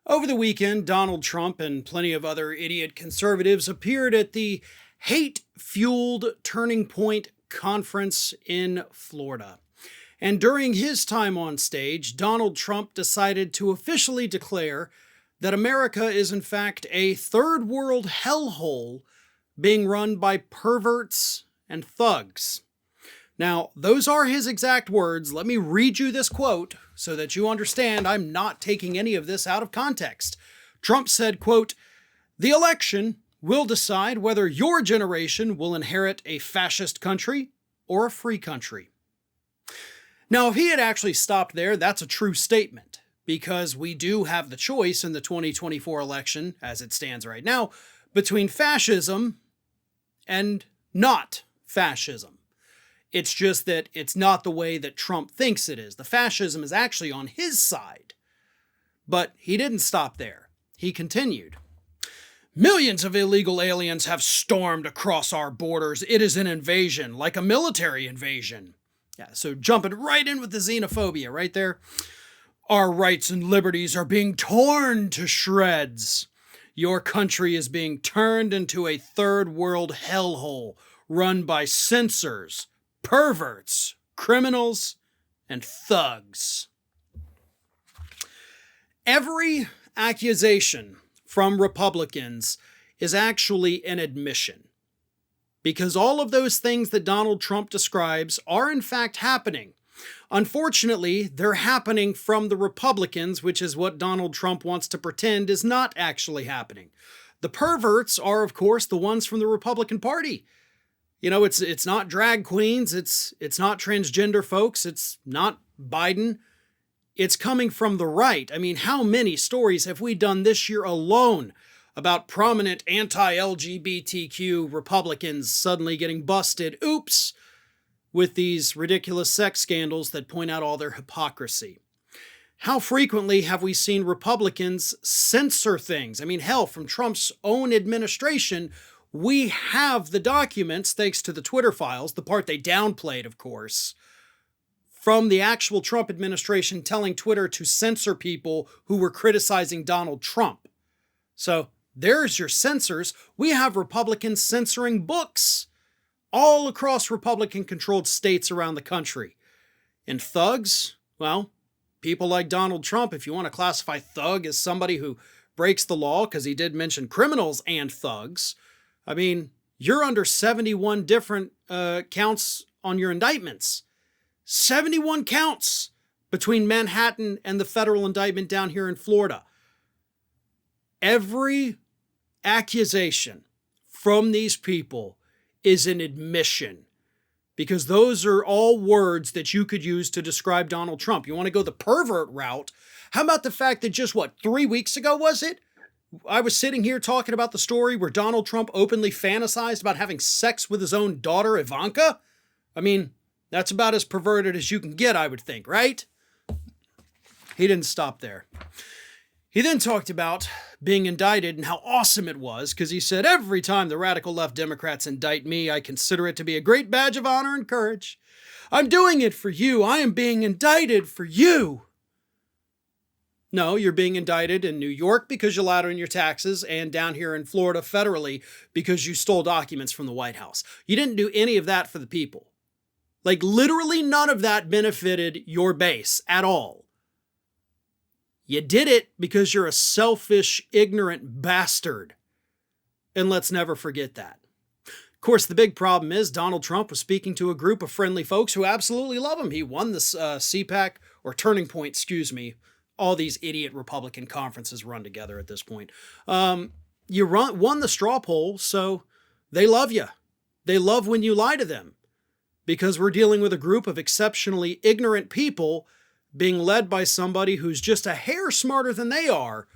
Over the weekend, Donald Trump and plenty of other idiot conservatives appeared at the hate-fueled Turning Point conference in Florida. And during his time on stage, Donald Trump decided to officially declare that America is in fact a third world hellhole being run by perverts and thugs. Now, those are his exact words. Let me read you this quote so that you understand I'm not taking any of this out of context. Trump said, quote, "The election will decide whether your generation will inherit a fascist country or a free country." Now, if he had actually stopped there, that's a true statement, because we do have the choice in the 2024 election, as it stands right now, between fascism and not fascism. It's just that it's not the way that Trump thinks it is. The fascism is actually on his side. But he didn't stop there. He continued. "Millions of illegal aliens have stormed across our borders. It is an invasion, like a military invasion." Yeah, so jumping right in with the xenophobia right there. "Our rights and liberties are being torn to shreds. Your country is being turned into a third world hellhole run by censors, perverts, criminals, and thugs." Every accusation from Republicans is actually an admission, because all of those things that Donald Trump describes are in fact happening. Unfortunately, they're happening from the Republicans, which is what Donald Trump wants to pretend is not actually happening. The perverts are, of course, the ones from the Republican Party. You know, it's not drag queens, it's not transgender folks, it's not Biden. It's coming from the right. I mean, how many stories have we done this year alone about prominent anti-LGBTQ Republicans suddenly getting busted, oops, with these ridiculous sex scandals that point out all their hypocrisy? How frequently have we seen Republicans censor things? I mean, hell, from Trump's own administration, we have the documents, thanks to the Twitter files, the part they downplayed, of course, from the actual Trump administration telling Twitter to censor people who were criticizing Donald Trump. So there's your censors. We have Republicans censoring books all across Republican-controlled states around the country. And thugs, well, people like Donald Trump, if you want to classify thug as somebody who breaks the law, because he did mention criminals and thugs, I mean, you're under 71 different counts on your indictments. 71 counts between Manhattan and the federal indictment down here in Florida. Every accusation from these people is an admission, because those are all words that you could use to describe Donald Trump. You want to go the pervert route? How about the fact that just, 3 weeks ago was it? I was sitting here talking about the story where Donald Trump openly fantasized about having sex with his own daughter, Ivanka. I mean, that's about as perverted as you can get, I would think, right? He didn't stop there. He then talked about being indicted and how awesome it was, because he said, "Every time the radical left Democrats indict me, I consider it to be a great badge of honor and courage. I'm doing it for you. I am being indicted for you." No, you're being indicted in New York because you lied on your taxes, and down here in Florida federally because you stole documents from the White House. You didn't do any of that for the people. Like, literally none of that benefited your base at all. You did it because you're a selfish, ignorant bastard. And let's never forget that. Of course, the big problem is Donald Trump was speaking to a group of friendly folks who absolutely love him. He won the CPAC, or Turning Point, excuse me. All these idiot Republican conferences run together at this point. You won the straw poll, so they love you. They love when you lie to them, because we're dealing with a group of exceptionally ignorant people being led by somebody who's just a hair smarter than they are,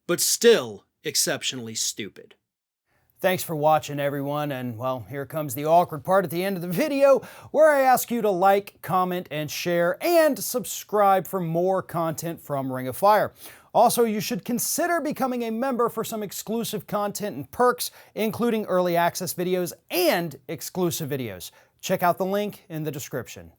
but still exceptionally stupid. Thanks for watching, everyone, and well, here comes the awkward part at the end of the video, where I ask you to like, comment, and share, and subscribe for more content from Ring of Fire. Also, you should consider becoming a member for some exclusive content and perks, including early access videos and exclusive videos. Check out the link in the description.